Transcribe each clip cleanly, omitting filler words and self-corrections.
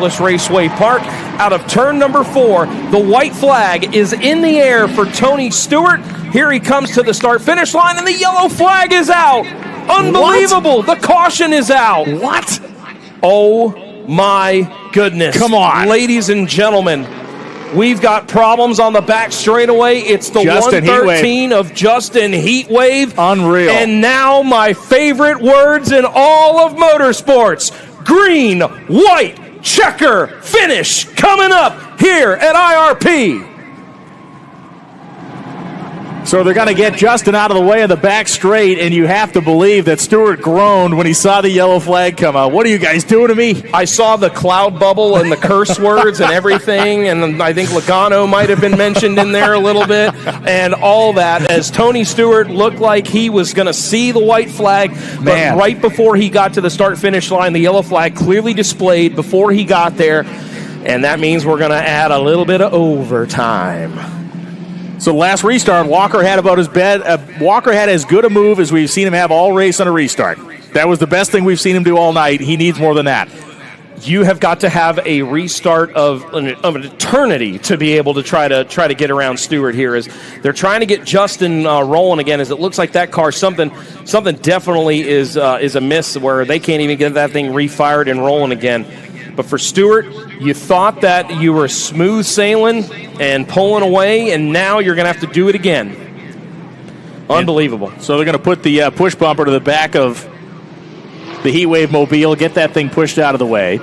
Raceway Park. Out of turn number 4, the white flag is in the air for Tony Stewart. Here he comes to the start-finish line, and the yellow flag is out. Unbelievable. What? The caution is out. What? Oh, my goodness. Come on. Ladies and gentlemen, we've got problems on the back straightaway. It's the Justin 113 of Justin Heatwave. Unreal. And now my favorite words in all of motorsports. Green, white, checker finish coming up here at IRP. So they're going to get Justin out of the way of the back straight, and you have to believe that Stewart groaned when he saw the yellow flag come out. What are you guys doing to me? I saw the cloud bubble and the curse words and everything, and I think Logano might have been mentioned in there a little bit, and all that, as Tony Stewart looked like he was going to see the white flag, but right before he got to the start-finish line, the yellow flag clearly displayed before he got there, and that means we're going to add a little bit of overtime. So last restart, Walker had about Walker had as good a move as we've seen him have all race on a restart. That was the best thing we've seen him do all night. He needs more than that. You have got to have a restart of an eternity to be able to try to get around Stewart here. As they're trying to get Justin rolling again, as it looks like that car something definitely is amiss, where they can't even get that thing refired and rolling again. But for Stewart, you thought that you were smooth sailing and pulling away, and now you're going to have to do it again. Unbelievable. So they're going to put the push bumper to the back of the Heatwave Mobile, get that thing pushed out of the way.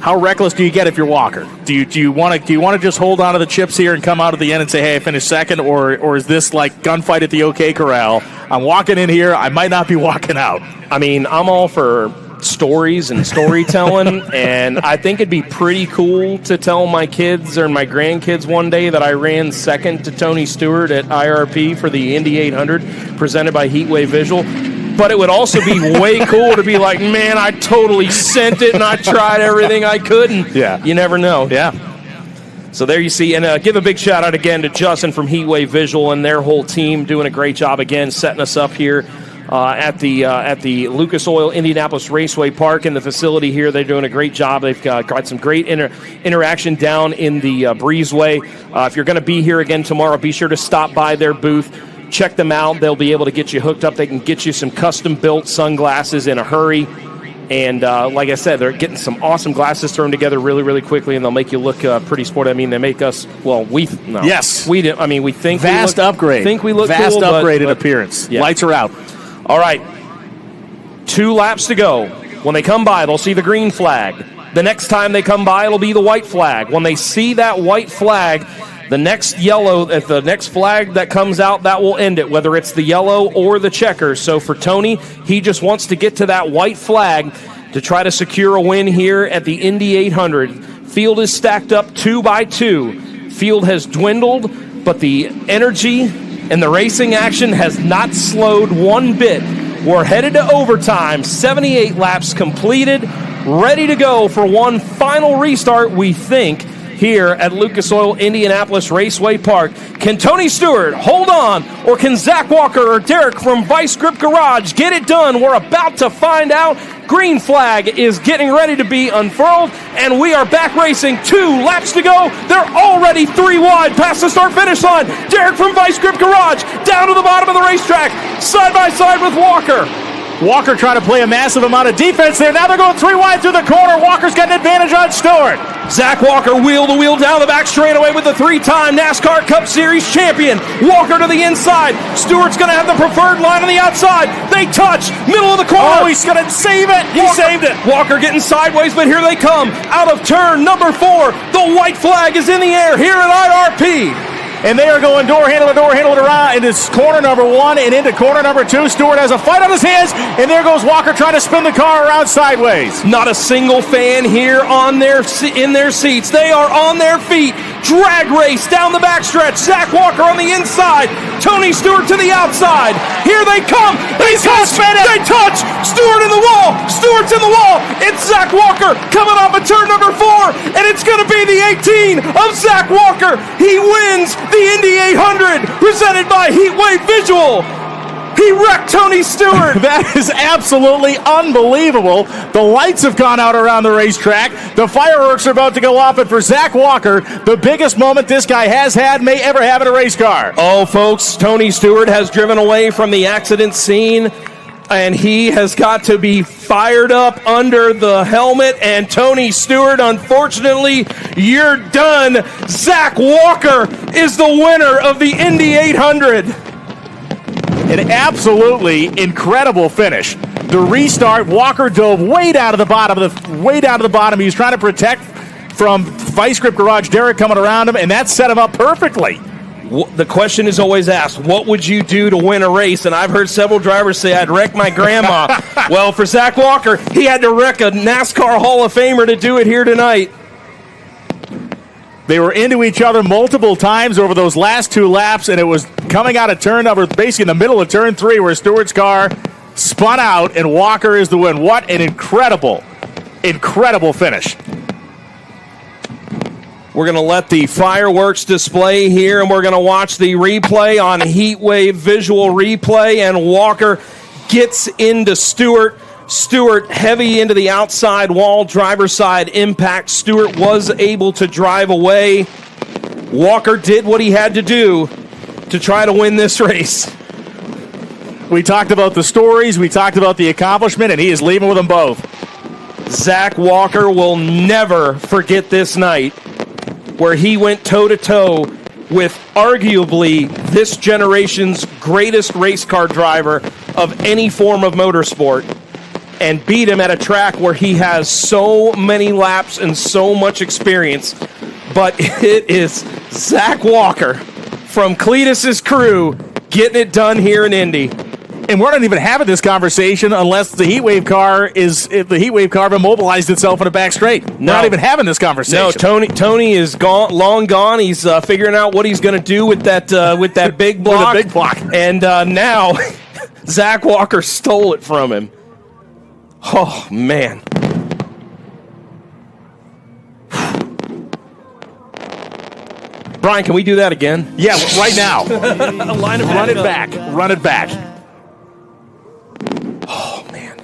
How reckless do you get if you're Walker? Do you want to just hold on to the chips here and come out at the end and say, hey, I finished second, or is this like gunfight at the OK Corral? I'm walking in here. I might not be walking out. I mean, I'm all for stories and storytelling, and I think it'd be pretty cool to tell my kids or my grandkids one day that I ran second to Tony Stewart at IRP for the Indy 800 presented by Heatwave Visual. But it would also be way cool to be like, man, I totally sent it and I tried everything I could, and you never know. Yeah. So there you see, and give a big shout out again to Justin from Heatwave Visual and their whole team doing a great job again setting us up here at the Lucas Oil Indianapolis Raceway Park in the facility here. They're doing a great job. They've got some great interaction down in the breezeway. If you're going to be here again tomorrow, be sure to stop by their booth. Check them out. They'll be able to get you hooked up. They can get you some custom-built sunglasses in a hurry. And like I said, they're getting some awesome glasses thrown together really, really quickly, and they'll make you look pretty sporty. I mean, they make us, well, yes. We do. I mean, we think vast upgrade. Think we look vast cool, upgrade in appearance. Yeah. Lights are out. All right, 2 laps to go. When they come by, they'll see the green flag. The next time they come by, it'll be the white flag. When they see that white flag, the next flag that comes out, that will end it, whether it's the yellow or the checker. So for Tony, he just wants to get to that white flag to try to secure a win here at the Indy 800. Field is stacked up 2 by 2. Field has dwindled, but the energy and the racing action has not slowed one bit. We're headed to overtime, 78 laps completed, ready to go for one final restart, we think, here at Lucas Oil Indianapolis Raceway Park. Can Tony Stewart hold on, or can Zach Walker or Derek from Vice Grip Garage get it done? We're about to find out. Green flag is getting ready to be unfurled, and we are back racing. 2 laps to go. They're already 3 wide past the start-finish line. Derek from Vice Grip Garage down to the bottom of the racetrack, side by side with Walker. Walker trying to play a massive amount of defense there. Now they're going 3 wide through the corner. Walker's got an advantage on Stewart. Zach Walker wheel to wheel down the back straightaway with the 3-time NASCAR Cup Series champion. Walker to the inside. Stewart's going to have the preferred line on the outside. They touch. Middle of the corner. Oh, he's going to save it. He saved it. Walker getting sideways, but here they come. Out of turn number 4. The white flag is in the air here at IRP. And they are going door handle to door handle around into corner number 1 and into corner number 2. Stewart has a fight on his hands, and there goes Walker trying to spin the car around sideways. Not a single fan here in their seats. They are on their feet. Drag race down the backstretch. Zach Walker on the inside. Tony Stewart to the outside. Here they come. They touch. They touch. Stewart in the wall. Stewart's in the wall. It's Zach Walker coming off of turn number 4, and it's going to be the 18 of Zach Walker. He wins the Indy 800 presented by Heatwave Visual. He wrecked Tony Stewart. That is absolutely unbelievable. The lights have gone out around the racetrack. The fireworks are about to go off, and for Zach Walker, the biggest moment this guy has had, may ever have in a race car. Oh, folks, Tony Stewart has driven away from the accident scene, and he has got to be fired up under the helmet. And Tony Stewart, unfortunately, you're done. Zach Walker is the winner of the Indy 800. An absolutely incredible finish. The restart, Walker dove way down to the bottom. He was trying to protect from Vice Grip Garage Derek coming around him, and that set him up perfectly. The question is always asked, what would you do to win a race? And I've heard several drivers say, I'd wreck my grandma. Well, for Zach Walker, he had to wreck a NASCAR Hall of Famer to do it here tonight. They were into each other multiple times over those last 2 laps, and it was coming out of turn number, basically in the middle of turn 3, where Stewart's car spun out, and Walker is the win. What an incredible finish. We're going to let the fireworks display here, and we're going to watch the replay on Heatwave Visual Replay, and Walker gets into Stewart. Stewart heavy into the outside wall, driver's side impact. Stewart was able to drive away. Walker did what he had to do to try to win this race. We talked about the stories, we talked about the accomplishment, and he is leaving with them both. Zach Walker will never forget this night where he went toe-to-toe with arguably this generation's greatest race car driver of any form of motorsport and beat him at a track where he has so many laps and so much experience. But it is Zach Walker from Cletus's crew getting it done here in Indy. And we're not even having this conversation unless the Heatwave car immobilized itself in a back straight. No. We're not even having this conversation. No, Tony is long gone. He's figuring out what he's going to do with that big block. With the big block. And now Zach Walker stole it from him. Oh, man. Brian, can we do that again? Yeah, right now. Run it back. Run it back. Oh, man.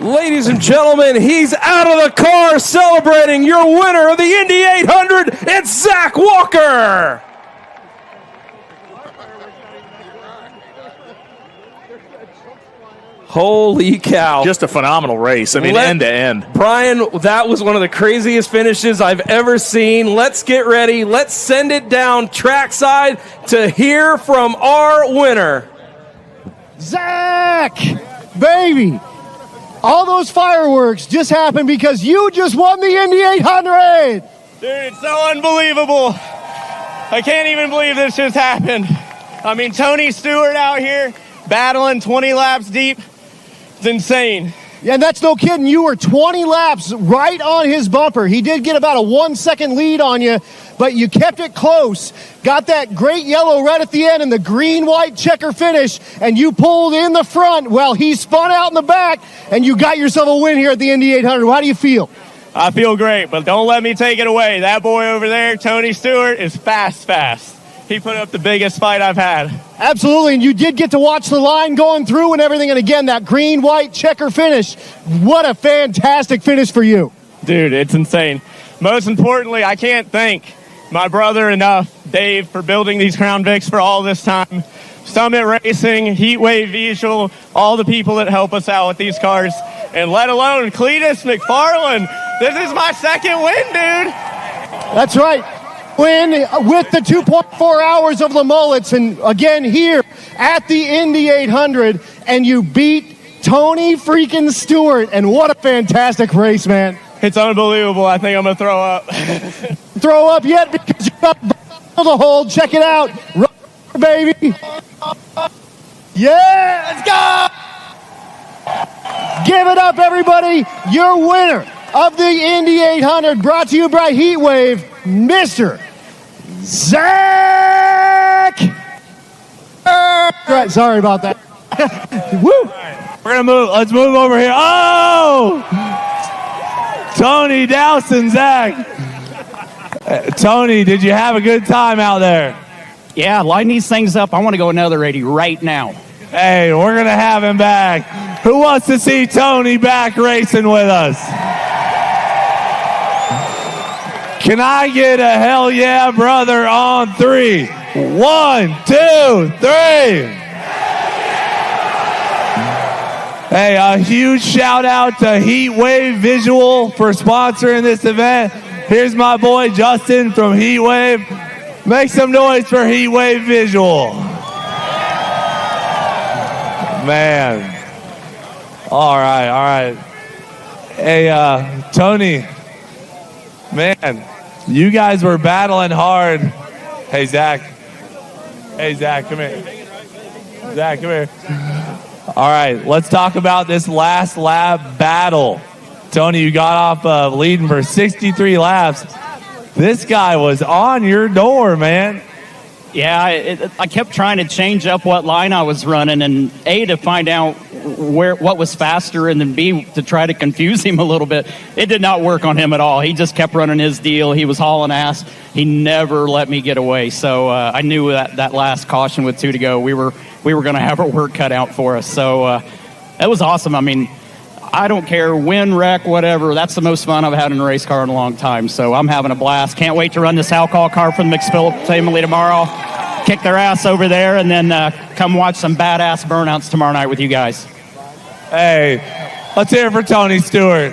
Ladies and gentlemen, he's out of the car celebrating your winner of the Indy 800. It's Zach Walker. Holy cow. Just a phenomenal race. I mean, end to end. Brian, that was one of the craziest finishes I've ever seen. Let's get ready. Let's send it down trackside to hear from our winner. Zach, baby, all those fireworks just happened because you just won the Indy 800. Dude, it's so unbelievable. I can't even believe this just happened. I mean, Tony Stewart out here battling 20 laps deep. It's insane. Yeah, and that's no kidding. You were 20 laps right on his bumper. He did get about a 1 second lead on you, but you kept it close. Got that great yellow red at the end and the green-white checker finish, and you pulled in the front. Well, he spun out in the back, and you got yourself a win here at the Indy 800. How do you feel? I feel great, but don't let me take it away. That boy over there, Tony Stewart, is fast. He put up the biggest fight I've had. Absolutely, and you did get to watch the line going through and everything, and again, that green-white checker finish. What a fantastic finish for you. Dude, it's insane. Most importantly, I can't thank my brother enough, Dave, for building these Crown Vics for all this time. Summit Racing, Heatwave Visual, all the people that help us out with these cars, and let alone Cletus McFarland. This is my second win, dude. That's right. Win with the 2.4 hours of the mullets, and again here at the Indy 800, and you beat Tony freaking Stewart, and what a fantastic race, man. It's unbelievable. I think I'm going to throw up. Throw up yet because you got the hold. Check it out. Baby. Yeah, let's go. Give it up, everybody. Your winner of the Indy 800, brought to you by Heatwave, Mr. Zach. Right, sorry about that. Woo. We're going to move. Let's move over here. Oh! Tony Dowson, Zach. Tony, did you have a good time out there? Yeah, line these things up. I want to go another 80 right now. Hey, we're going to have him back. Who wants to see Tony back racing with us? Can I get a hell yeah, brother, on 3? 1, 2, 3. Hey, a huge shout out to Heatwave Visual for sponsoring this event. Here's my boy Justin from Heatwave. Make some noise for Heatwave Visual. Man. All right. Hey, Tony. Man, you guys were battling hard. Hey, Zach, come here. Zach, come here. All right, let's talk about this last lap battle. Tony, you got off leading for 63 laps. This guy was on your door, man. Yeah, I kept trying to change up what line I was running, and A, to find out what was faster, and then B, to try to confuse him a little bit. It did not work on him at all. He just kept running his deal. He was hauling ass. He never let me get away. So I knew that last caution with 2 to go, we were going to have our work cut out for us. So it was awesome. I mean, I don't care, win, wreck, whatever. That's the most fun I've had in a race car in a long time. So I'm having a blast. Can't wait to run this Alcohol car for the McPhillips family tomorrow. Kick their ass over there, and then come watch some badass burnouts tomorrow night with you guys. Hey, let's hear it for Tony Stewart.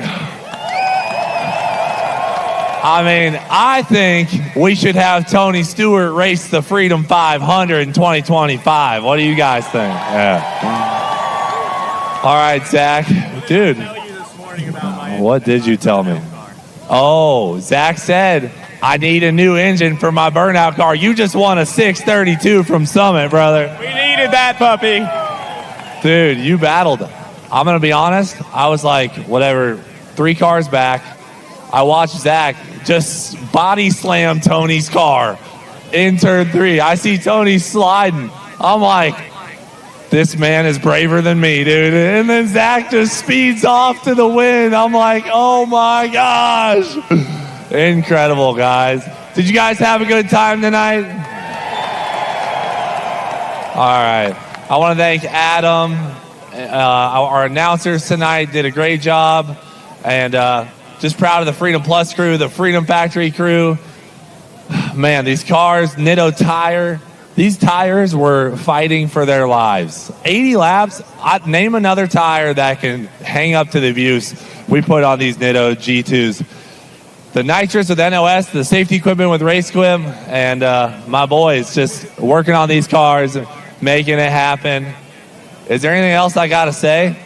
I mean, I think we should have Tony Stewart race the Freedom 500 in 2025. What do you guys think? Yeah. All right, Zach. Dude, what did you tell me? Oh, Zach said, I need a new engine for my burnout car. You just won a 632 from Summit, brother. We needed that puppy. Dude, you battled. I'm going to be honest. I was like, whatever, 3 cars back. I watched Zach just body slam Tony's car in turn 3. I see Tony sliding. I'm like, this man is braver than me, dude. And then Zach just speeds off to the win. I'm like, oh my gosh. Incredible, guys. Did you guys have a good time tonight? All right. I want to thank Adam Our announcers tonight did a great job. And just proud of the Freedom Plus crew, the Freedom Factory crew. Man, these cars, Nitto Tire, these tires were fighting for their lives. 80 laps, name another tire that can hang up to the abuse we put on these Nitto G2s. The nitrous with NOS, the safety equipment with Race Quim, and my boys just working on these cars, making it happen. Is there anything else I got to say?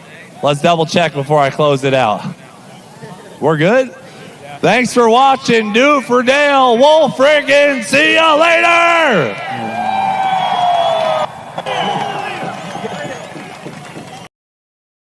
Let's double check before I close it out. We're good? Thanks for watching. Do for Dale. We'll friggin' see you later.